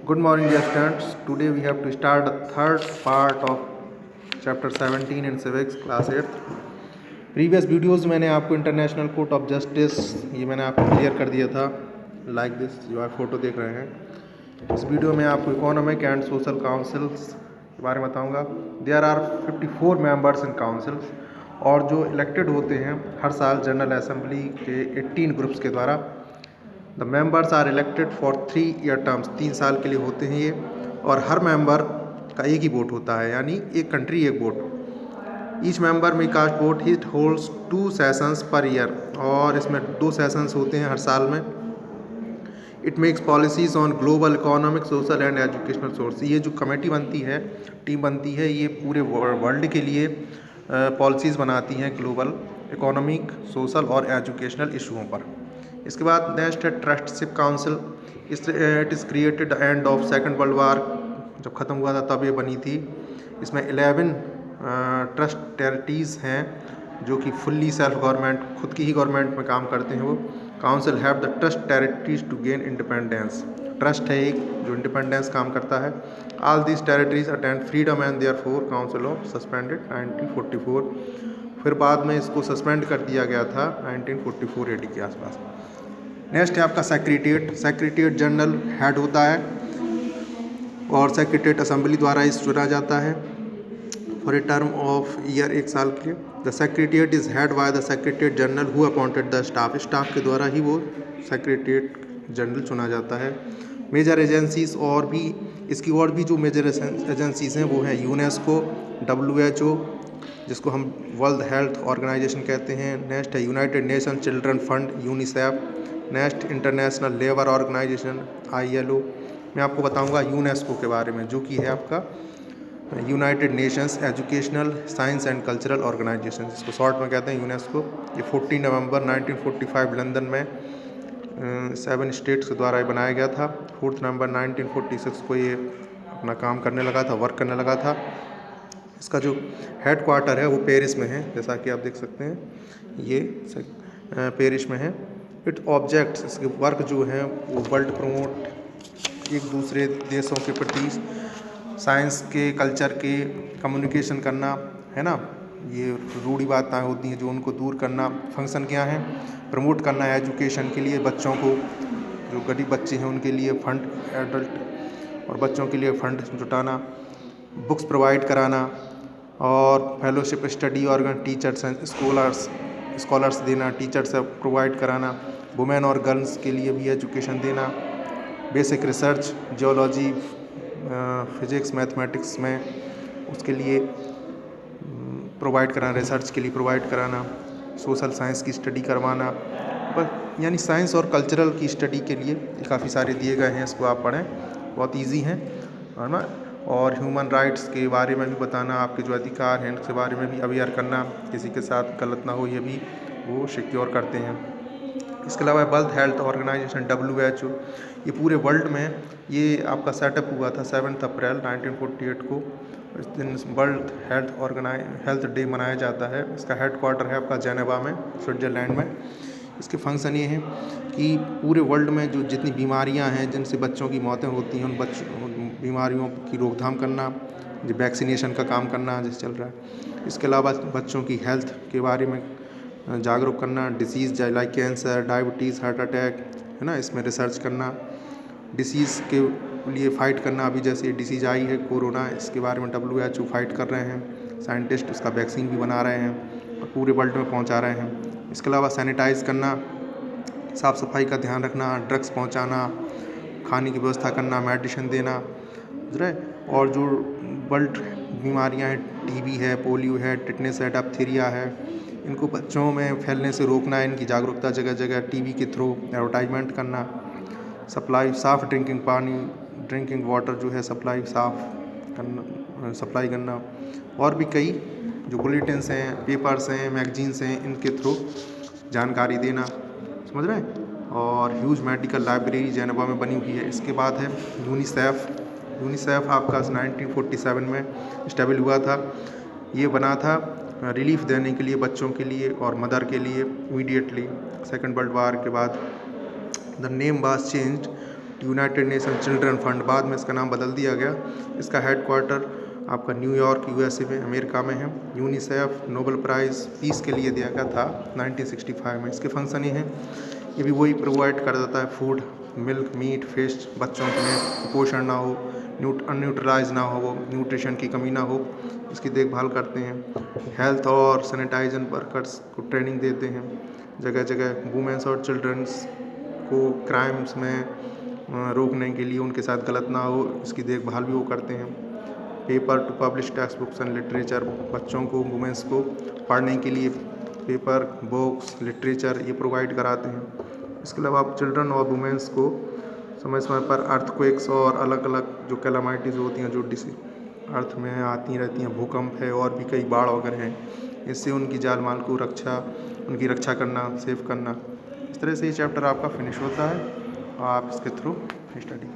Good morning, dear students. Today we have to start the third part of chapter 17 in civics class 8th. Previous videos में मैंने आपको international court of justice ये मैंने आपको clear कर दिया था लाइक दिस जो आप फोटो देख रहे हैं। इस वीडियो में आपको इकोनॉमिक एंड सोशल काउंसिल्स के बारे में बताऊंगा। There are 54 members in councils और जो इलेक्टेड होते हैं हर साल जनरल असेंबली के 18 ग्रुप्स के द्वारा। The members are elected for 3 year terms, 3 साल के लिए होते हैं ये, और हर मेंबर का एक ही वोट होता है, यानी एक कंट्री एक vote. Each member may cast vote it holds 2 sessions per year, और इसमें 2 सेशंस होते हैं हर साल में। It makes policies on global economic social and educational source. ये जो कमेटी बनती है, टीम बनती है, ये पूरे वर्ल्ड के लिए पॉलिसीज़ बनाती हैं ग्लोबल इकोनॉमिक सोशल और एजुकेशनल इशूओं पर। इसके बाद नेक्स्ट है ट्रस्टशिप council. It is created end of second world war, जब ख़त्म हुआ था तब ये बनी थी। इसमें 11 ट्रस्ट टेरिटरीज़ हैं जो कि फुल्ली सेल्फ गवर्नमेंट, खुद की ही गवर्नमेंट में काम करते हैं वो। Council have the trust territories to gain independence. Trust है एक जो इंडिपेंडेंस काम करता है। All these territories attend freedom and their four council of suspended 1944। फिर बाद में इसको सस्पेंड कर दिया गया था 1944 AD के आसपास। नेक्स्ट है आपका सेक्रेटेरिएट। सेक्रेटेरिएट जनरल हेड होता है और सेक्रेटेरिएट असेंबली द्वारा इस चुना जाता है for a term of year, 1 साल के लिए। The secretariat is head by the secretariat general who appointed the staff. Staff के द्वारा ही वो सेक्रेटेरिएट जनरल चुना जाता है। मेजर एजेंसीज और भी इसकी और भी जो मेजर एजेंसीज हैं वो हैं यूनेस्को, WHO जिसको हम वर्ल्ड हेल्थ ऑर्गेनाइजेशन कहते हैं। नेक्स्ट है United Nation Children Fund UNICEF. Next International Labour Organisation ILO। मैं आपको बताऊंगा यूनेस्को के बारे में, जो कि है आपका United Nations Educational Science and Cultural Organisation, जिसको शॉर्ट में कहते हैं यूनेस्को। ये 14 नवंबर 1945 लंदन में 7 स्टेट्स के द्वारा बनाया गया था। 4 नवंबर 1946 को ये अपना काम करने लगा था, वर्क करने लगा था। इसका जो हेड क्वार्टर है वो पेरिस में है, जैसा कि आप देख सकते हैं ये पेरिस में है। इट ऑब्जेक्ट्स, इसके वर्क जो है वो वर्ल्ड प्रमोट एक दूसरे देशों के प्रति साइंस के, कल्चर के कम्युनिकेशन करना, है ना। ये रूढ़िवादिताएं होती हैं जो उनको दूर करना। फंक्शन क्या है? प्रमोट करना है एजुकेशन के लिए, बच्चों को, जो गरीब बच्चे हैं उनके लिए फंड, एडल्ट और बच्चों के लिए फंड जुटाना, बुक्स प्रोवाइड कराना, और fellowship study organ teachers and scholars देना, टीचर्स प्रोवाइड कराना, वुमेन और गर्ल्स के लिए भी एजुकेशन देना, basic research geology, physics, mathematics में उसके लिए प्रोवाइड कराना, रिसर्च के लिए प्रोवाइड कराना, सोशल साइंस की स्टडी करवाना, पर यानी साइंस और कल्चरल की स्टडी के लिए काफ़ी सारे दिए गए हैं, इसको आप पढ़ें, बहुत इजी हैं, है ना। और ह्यूमन राइट्स के बारे में भी बताना, आपके जो अधिकार हैं उसके बारे में भी अवेयर करना, किसी के साथ गलत ना हो ये भी वो सिक्योर करते हैं। इसके अलावा वर्ल्ड हेल्थ ऑर्गेनाइजेशन WHO, ये पूरे वर्ल्ड में ये आपका सेटअप हुआ था 7 अप्रैल 1948 को। इस दिन वर्ल्ड हेल्थ डे मनाया जाता है। इसका हेड क्वार्टर है आपका जेनेवा में, स्विट्ज़रलैंड में। इसके फंक्शन ये हैं कि पूरे वर्ल्ड में जो जितनी बीमारियां हैं जिनसे बच्चों की मौतें होती हैं, उन बीमारियों की रोकथाम करना, जो वैक्सीनेशन का काम करना जैसे चल रहा है। इसके अलावा बच्चों की हेल्थ के बारे में जागरूक करना, disease like cancer, diabetes, heart attack, है ना, इसमें रिसर्च करना, डिसीज़ के लिए फ़ाइट करना। अभी जैसे डिसीज़ आई है कोरोना, इसके बारे में WHO फाइट कर रहे हैं, साइंटिस्ट उसका वैक्सीन भी बना रहे हैं और पूरे वर्ल्ड में पहुंचा रहे हैं। इसके अलावा सैनिटाइज़ करना, साफ़ सफाई का ध्यान रखना, ड्रग्स पहुंचाना, खाने की व्यवस्था करना, मेडिसिन देना, और जो वर्ल्ड बीमारियां हैं, TB है, पोलियो है, टिटनेस है, डिप्थीरिया है, इनको बच्चों में फैलने से रोकना, इनकी जागरूकता जगह जगह टीवी के थ्रू एडवर्टाइजमेंट करना, सप्लाई साफ़ ड्रिंकिंग पानी, ड्रिंकिंग वाटर जो है सप्लाई करना, और भी कई जो बुलेटिन्स हैं, पेपर्स हैं, मैगजीन्स हैं, इनके थ्रू जानकारी देना, समझ रहे हैं। और ह्यूज मेडिकल लाइब्रेरी जेनेवा में बनी हुई है। इसके बाद है यूनिसेफ आपका 1947 में स्टेबल हुआ था। ये बना था रिलीफ देने के लिए बच्चों के लिए और मदर के लिए इमीडिएटली सेकेंड वर्ल्ड वार के बाद। The name was changed United Nation Children fund, बाद में इसका नाम बदल दिया गया। इसका हेडक्वार्टर आपका न्यूयॉर्क यूएसए में, अमेरिका में है। यूनिसेफ नोबेल प्राइज़ पीस के लिए दिया गया था 1965 में। इसके फंक्शन ये हैं, ये भी वही प्रोवाइड कर देता है फूड, मिल्क, मीट, फिश, बच्चों में कुपोषण ना हो, अनन्यूट्रलाइज ना हो, वो न्यूट्रिशन की कमी ना हो, इसकी देखभाल करते हैं। हेल्थ और सैनिटाइजन वर्कर्स को ट्रेनिंग देते हैं। जगह जगह वुमेंस और चिल्ड्रंस को क्राइम्स में रोकने के लिए, उनके साथ गलत ना हो, इसकी देखभाल भी वो करते हैं। Paper two publish text books and literature, बच्चों को, वुमेंस को पढ़ने के लिए पेपर, बुक्स, लिटरेचर ये प्रोवाइड कराते हैं। इसके अलावा आप चिल्ड्रन और वुमेंस को समय समय पर अर्थक्वेक्स और अलग अलग जो कैलामिटीज़ होती हैं, जो अर्थ में आती रहती हैं, भूकंप है और भी कई बाढ़ वगैरह हैं, इससे उनकी जान माल को उनकी रक्षा करना, सेव करना। इस तरह से ये चैप्टर आपका फिनिश होता है और आप इसके थ्रू स्टडी